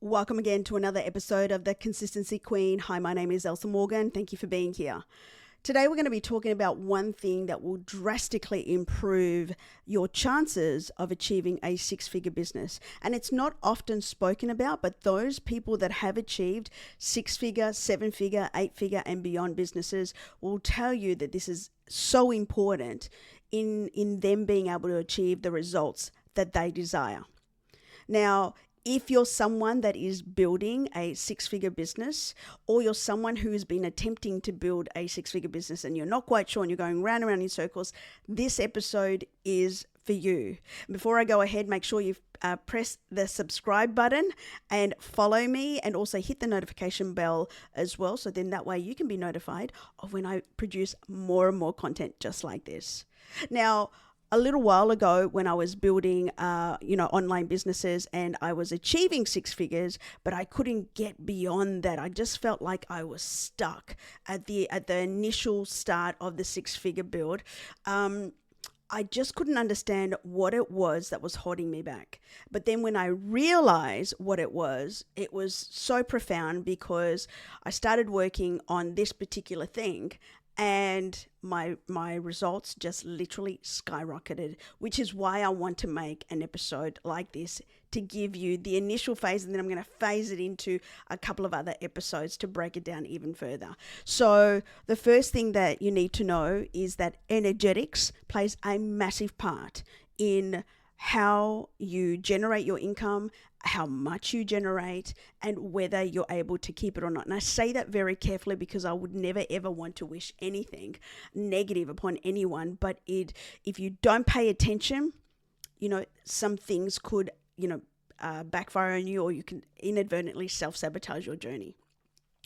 Welcome again to another episode of The Consistency Queen. Hi, my name is Elsa Morgan. Thank you for being here. Today, we're going to be talking about one thing that will drastically improve your chances of achieving a six-figure business. And it's not often spoken about, but those people that have achieved six-figure, seven-figure, eight-figure, and beyond businesses will tell you that this is so important in them being able to achieve the results that they desire. Now, if you're someone that is building a six-figure business, or you're someone who has been attempting to build a six-figure business and you're not quite sure and you're going round and round in circles, this episode is for you. Before I go ahead, make sure you press the subscribe button and follow me, and also hit the notification bell as well. So then that way you can be notified of when I produce more and more content just like this. Now, a little while ago when I was building, online businesses and I was achieving six figures, but I couldn't get beyond that. I just felt like I was stuck at the initial start of the six-figure build. I just couldn't understand what it was that was holding me back. But then when I realized what it was so profound, because I started working on this particular thing and my results just literally skyrocketed, which is why I want to make an episode like this to give you the initial phase, and then I'm going to phase it into a couple of other episodes to break it down even further. So the first thing that you need to know is that energetics plays a massive part in how you generate your income, how much you generate, and whether you're able to keep it or not. And I say that very carefully because I would never ever want to wish anything negative upon anyone. But if you don't pay attention, some things could, backfire on you, or you can inadvertently self-sabotage your journey.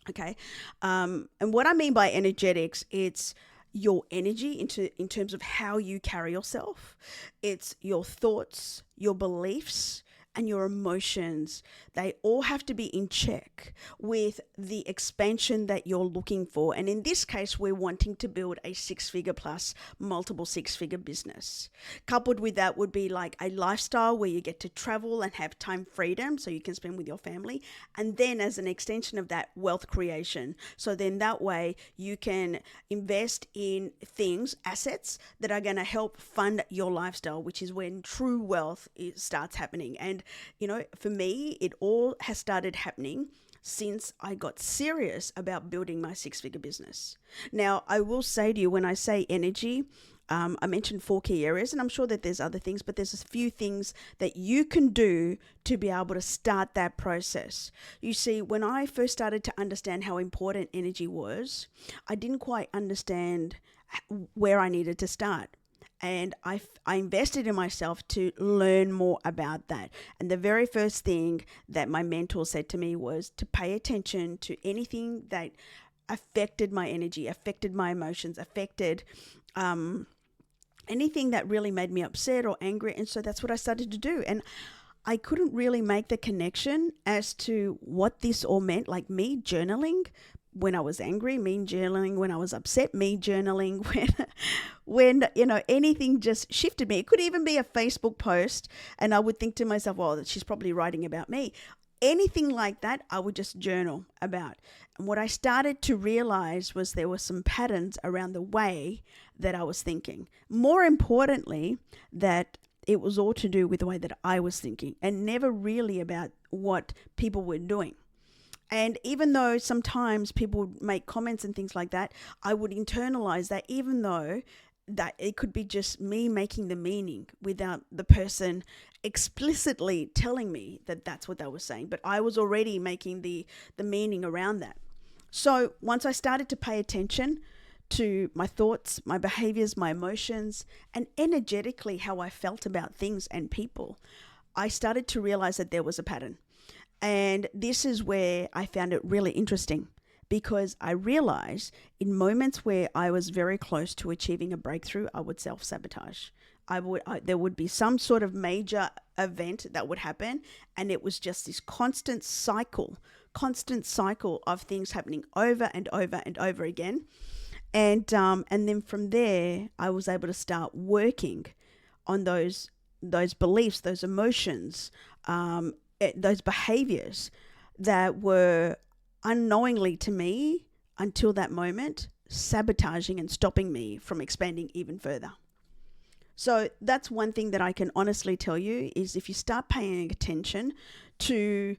Okay. And what I mean by energetics, it's your energy in terms of how you carry yourself. It's your thoughts, your beliefs, and your emotions. They all have to be in check with the expansion that you're looking for. And in this case, we're wanting to build a six-figure plus multiple six-figure business. Coupled with that would be like a lifestyle where you get to travel and have time freedom so you can spend with your family. And then as an extension of that, wealth creation. So then that way you can invest in things, assets that are going to help fund your lifestyle, which is when true wealth starts happening. And for me, it all has started happening since I got serious about building my six-figure business. Now, I will say to you, when I say energy, I mentioned 4 key areas, and I'm sure that there's other things, but there's a few things that you can do to be able to start that process. You see, when I first started to understand how important energy was, I didn't quite understand where I needed to start. And I invested in myself to learn more about that. And the very first thing that my mentor said to me was to pay attention to anything that affected my energy, affected my emotions, affected anything that really made me upset or angry. And so that's what I started to do. And I couldn't really make the connection as to what this all meant, like me journaling when I was angry, me journaling when I was upset, me journaling when anything just shifted me. It could even be a Facebook post, and I would think to myself, well, she's probably writing about me. Anything like that, I would just journal about. And what I started to realize was there were some patterns around the way that I was thinking. More importantly, that it was all to do with the way that I was thinking, and never really about what people were doing. And even though sometimes people would make comments and things like that, I would internalize that, even though that it could be just me making the meaning without the person explicitly telling me that that's what they were saying. But I was already making the meaning around that. So once I started to pay attention to my thoughts, my behaviors, my emotions, and energetically how I felt about things and people, I started to realize that there was a pattern. And this is where I found it really interesting, because I realized in moments where I was very close to achieving a breakthrough, I would self-sabotage. There would be some sort of major event that would happen, and it was just this constant cycle of things happening over and over and over again. And then from there, I was able to start working on those beliefs, those emotions, those behaviors that were unknowingly to me until that moment sabotaging and stopping me from expanding even further. So that's one thing that I can honestly tell you is if you start paying attention to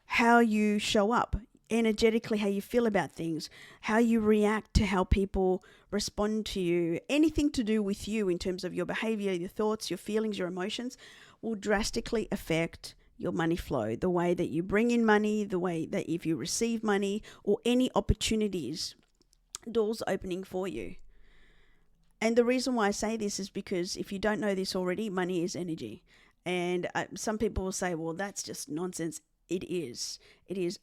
how you show up energetically, how you feel about things, how you react to how people respond to you, anything to do with you in terms of your behavior, your thoughts, your feelings, your emotions will drastically affect your money flow, the way that you bring in money, the way that if you receive money or any opportunities, doors opening for you. And the reason why I say this is because if you don't know this already, money is energy. And some people will say, well, that's just nonsense. It is.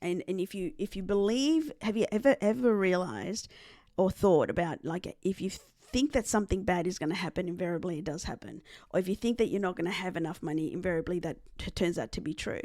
And if you believe, have you ever realized or thought about, like, if you think that something bad is going to happen, invariably it does happen. Or if you think that you're not going to have enough money, invariably that turns out to be true.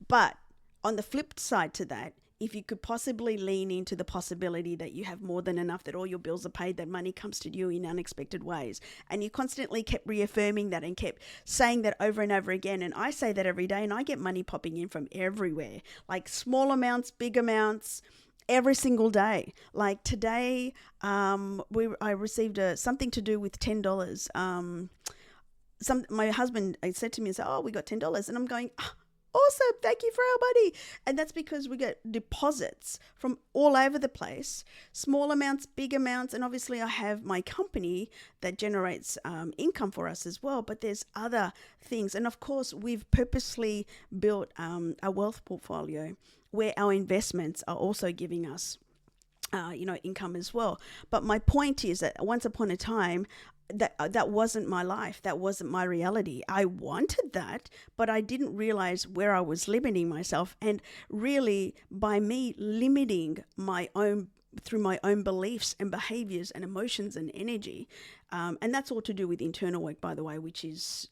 But on the flip side to that, if you could possibly lean into the possibility that you have more than enough, that all your bills are paid, that money comes to you in unexpected ways, and you constantly kept reaffirming that and kept saying that over and over again, and I say that every day, and I get money popping in from everywhere, like small amounts, big amounts, every single day. Like today, I received something to do with $10. My husband said to me, "Oh, we got $10," and I'm going, awesome, thank you for our money. And that's because we get deposits from all over the place, small amounts, big amounts. And obviously I have my company that generates income for us as well, but there's other things. And of course, we've purposely built a wealth portfolio where our investments are also giving us income as well. But my point is that once upon a time, that wasn't my life. That wasn't my reality. I wanted that, but I didn't realize where I was limiting myself. And really, by me limiting my own through my own beliefs and behaviors and emotions and energy, and that's all to do with internal work, by the way, which is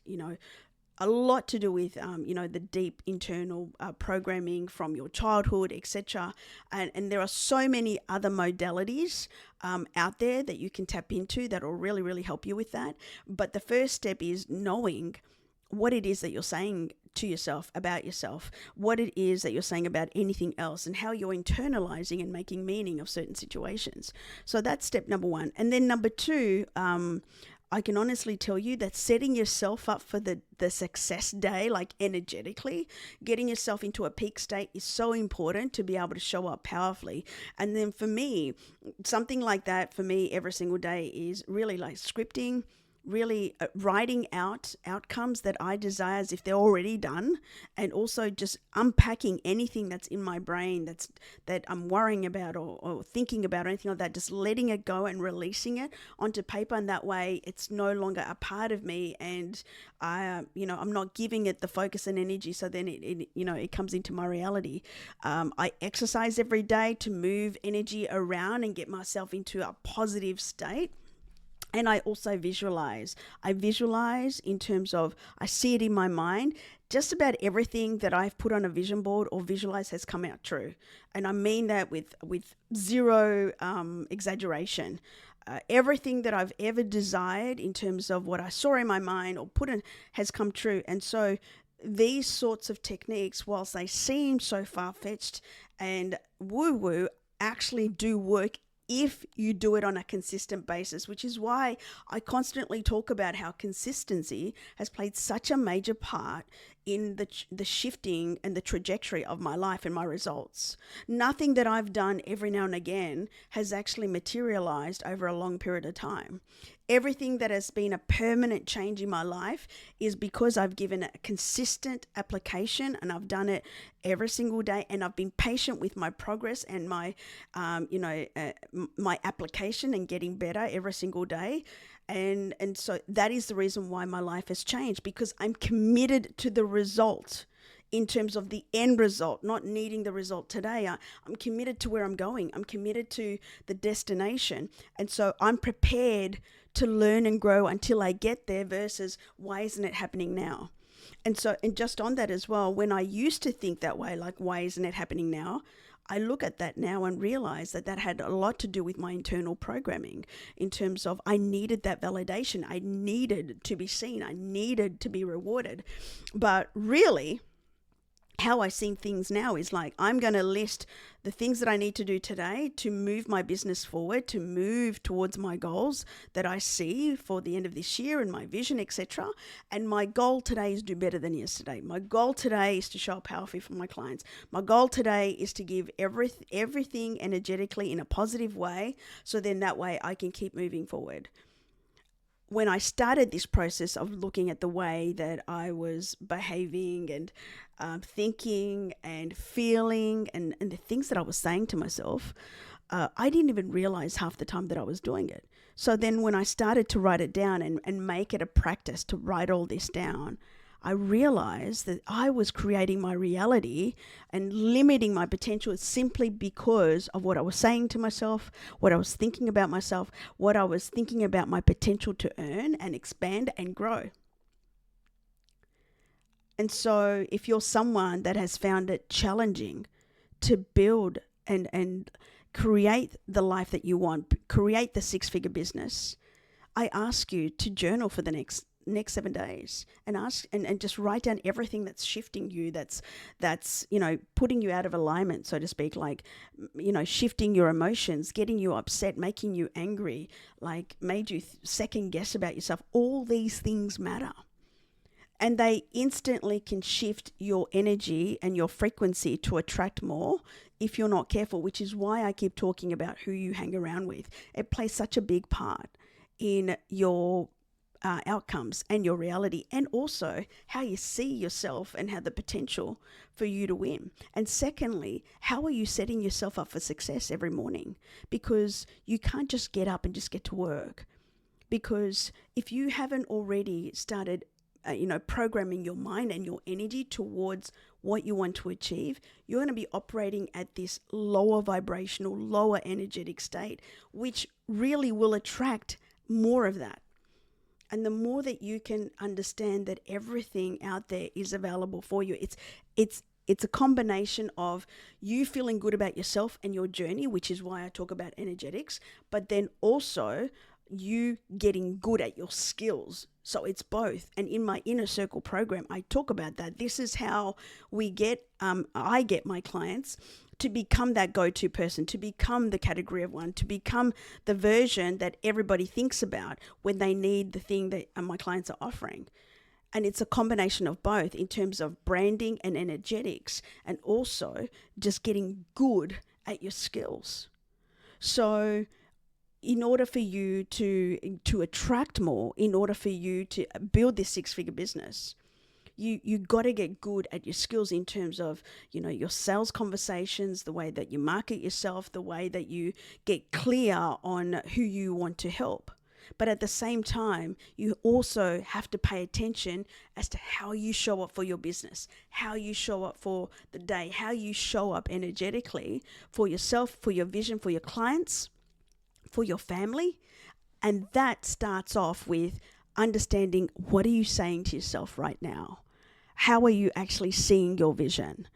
a lot to do with the deep internal programming from your childhood, etc. And there are so many other modalities out there that you can tap into that will really, really help you with that. But the first step is knowing what it is that you're saying to yourself about yourself, what it is that you're saying about anything else, and how you're internalizing and making meaning of certain situations. So that's step number one. And then number two, I can honestly tell you that setting yourself up for the success day, like energetically, getting yourself into a peak state is so important to be able to show up powerfully. And then for me, something like that for me every single day is really like scripting, really writing out outcomes that I desire as if they're already done, and also just unpacking anything that's in my brain that I'm worrying about or thinking about or anything like that, just letting it go and releasing it onto paper, and that way it's no longer a part of me, and I'm not giving it the focus and energy, so then it comes into my reality. I exercise every day to move energy around and get myself into a positive state. And I also visualize. I visualize in terms of, I see it in my mind. Just about everything that I've put on a vision board or visualize has come out true. And I mean that with zero exaggeration. Everything that I've ever desired in terms of what I saw in my mind or put in has come true. And so these sorts of techniques, whilst they seem so far-fetched and woo-woo, actually do work if you do it on a consistent basis, which is why I constantly talk about how consistency has played such a major part in the shifting and the trajectory of my life and my results. Nothing that I've done every now and again has actually materialized over a long period of time. Everything that has been a permanent change in my life is because I've given a consistent application, and I've done it every single day, and I've been patient with my progress and my application and getting better every single day. And so that is the reason why my life has changed, because I'm committed to the result in terms of the end result, not needing the result today. I'm committed to where I'm going. I'm committed to the destination. And so I'm prepared to learn and grow until I get there versus why isn't it happening now? And so, and just on that as well, when I used to think that way, like why isn't it happening now? I look at that now and realize that had a lot to do with my internal programming in terms of I needed that validation. I needed to be seen. I needed to be rewarded. But really, how I see things now is like, I'm going to list the things that I need to do today to move my business forward, to move towards my goals that I see for the end of this year and my vision, etc. And my goal today is do better than yesterday. My goal today is to show up powerfully for my clients. My goal today is to give everything energetically in a positive way, so then that way I can keep moving forward. When I started this process of looking at the way that I was behaving and thinking and feeling and the things that I was saying to myself, I didn't even realize half the time that I was doing it. So then when I started to write it down and make it a practice to write all this down, I realized that I was creating my reality and limiting my potential simply because of what I was saying to myself, what I was thinking about myself, what I was thinking about my potential to earn and expand and grow. And so if you're someone that has found it challenging to build and create the life that you want, create the six-figure business, I ask you to journal for the next 7 days and ask and just write down everything that's shifting you, that's putting you out of alignment, so to speak, like shifting your emotions, getting you upset, making you angry, like made you second guess about yourself. All these things matter, and they instantly can shift your energy and your frequency to attract more if you're not careful, which is why I keep talking about who you hang around with. It plays such a big part in your outcomes and your reality, and also how you see yourself and how the potential for you to win. And secondly, how are you setting yourself up for success every morning? Because you can't just get up and just get to work. Because if you haven't already started programming your mind and your energy towards what you want to achieve, you're going to be operating at this lower vibrational, lower energetic state, which really will attract more of that. And the more that you can understand that everything out there is available for you, it's a combination of you feeling good about yourself and your journey, which is why I talk about energetics, but then also you getting good at your skills. So it's both. And in my Inner Circle program, I talk about that. This is how I get my clients to become that go-to person, to become the category of one, to become the version that everybody thinks about when they need the thing that my clients are offering. And it's a combination of both in terms of branding and energetics, and also just getting good at your skills. So in order for you to attract more, in order for you to build this six-figure business, you got to get good at your skills in terms of, your sales conversations, the way that you market yourself, the way that you get clear on who you want to help. But at the same time, you also have to pay attention as to how you show up for your business, how you show up for the day, how you show up energetically for yourself, for your vision, for your clients, for your family. And that starts off with understanding, what are you saying to yourself right now? How are you actually seeing your vision?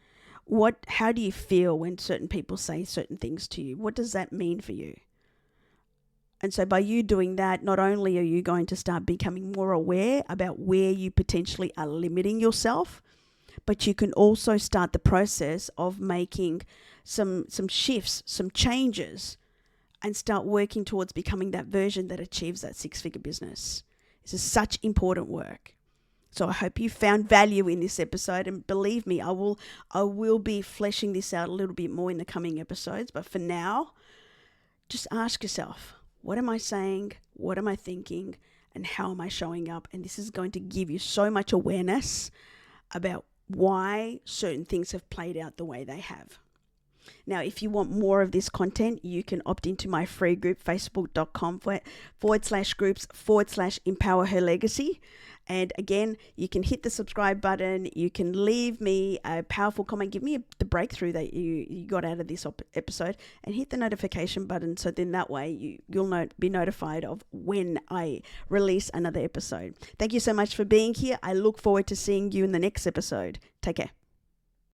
How do you feel when certain people say certain things to you? What does that mean for you? And so by you doing that, not only are you going to start becoming more aware about where you potentially are limiting yourself, but you can also start the process of making some shifts, some changes, and start working towards becoming that version that achieves that six-figure business. This is such important work. So I hope you found value in this episode, and believe me, I will be fleshing this out a little bit more in the coming episodes. But for now, just ask yourself, what am I saying? What am I thinking? And how am I showing up? And this is going to give you so much awareness about why certain things have played out the way they have. Now, if you want more of this content, you can opt into my free group, facebook.com/groups/empower her legacy. And again, you can hit the subscribe button. You can leave me a powerful comment. Give me the breakthrough that you got out of this episode, and hit the notification button. So then that way you'll be notified of when I release another episode. Thank you so much for being here. I look forward to seeing you in the next episode. Take care.